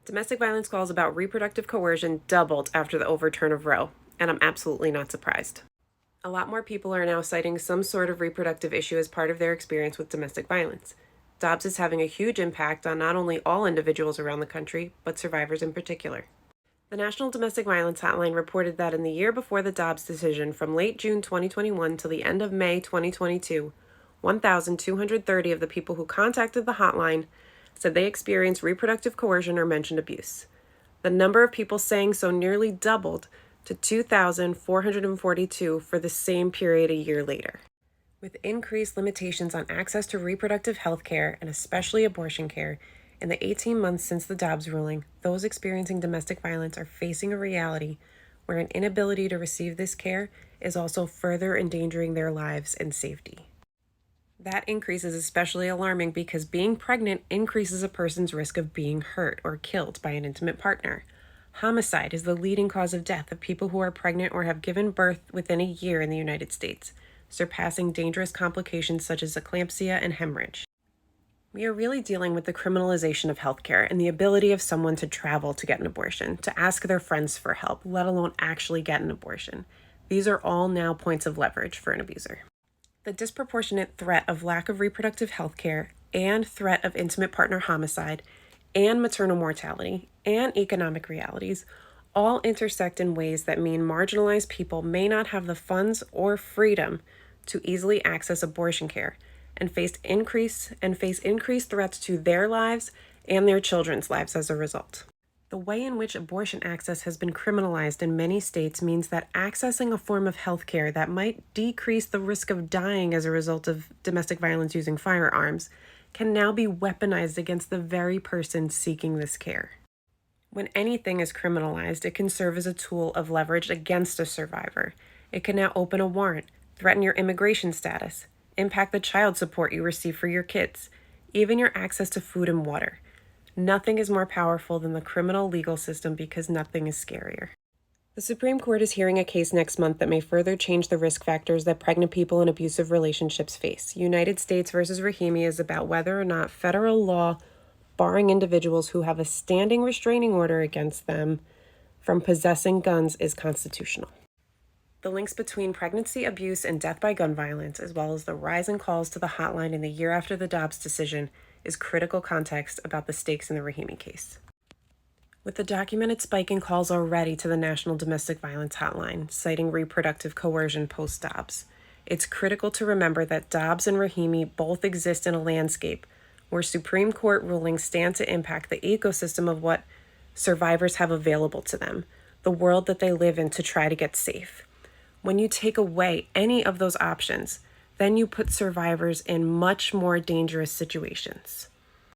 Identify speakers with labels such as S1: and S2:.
S1: Domestic violence calls about reproductive coercion doubled after the overturn of Roe, and I'm absolutely not surprised. A lot more people are now citing some sort of reproductive issue as part of their experience with domestic violence. Dobbs is having a huge impact on not only all individuals around the country, but survivors in particular. The National Domestic Violence Hotline reported that in the year before the Dobbs decision, from late June 2021 to the end of May 2022, 1,230 of the people who contacted the hotline said they experienced reproductive coercion or mentioned abuse. The number of people saying so nearly doubled to 2,442 for the same period a year later. With increased limitations on access to reproductive health care and especially abortion care, in the 18 months since the Dobbs ruling, those experiencing domestic violence are facing a reality where an inability to receive this care is also further endangering their lives and safety. That increase is especially alarming because being pregnant increases a person's risk of being hurt or killed by an intimate partner. Homicide is the leading cause of death of people who are pregnant or have given birth within a year in the United States, surpassing dangerous complications such as eclampsia and hemorrhage. We are really dealing with the criminalization of healthcare and the ability of someone to travel to get an abortion, to ask their friends for help, let alone actually get an abortion. These are all now points of leverage for an abuser. The disproportionate threat of lack of reproductive health care and threat of intimate partner homicide and maternal mortality and economic realities all intersect in ways that mean marginalized people may not have the funds or freedom to easily access abortion care and face increased threats to their lives and their children's lives as a result. The way in which abortion access has been criminalized in many states means that accessing a form of health care that might decrease the risk of dying as a result of domestic violence using firearms can now be weaponized against the very person seeking this care. When anything is criminalized, it can serve as a tool of leverage against a survivor. It can now open a warrant, threaten your immigration status, impact the child support you receive for your kids, even your access to food and water. Nothing is more powerful than the criminal legal system because nothing is scarier. The Supreme Court is hearing a case next month that may further change the risk factors that pregnant people in abusive relationships face. United States versus Rahimi is about whether or not federal law barring individuals who have a standing restraining order against them from possessing guns is constitutional. The links between pregnancy, abuse, and death by gun violence, as well as the rise in calls to the hotline in the year after the Dobbs decision, is critical context about the stakes in the Rahimi case. With the documented spike in calls already to the National Domestic Violence Hotline, citing reproductive coercion post-Dobbs, it's critical to remember that Dobbs and Rahimi both exist in a landscape where Supreme Court rulings stand to impact the ecosystem of what survivors have available to them, the world that they live in to try to get safe. When you take away any of those options, then you put survivors in much more dangerous situations.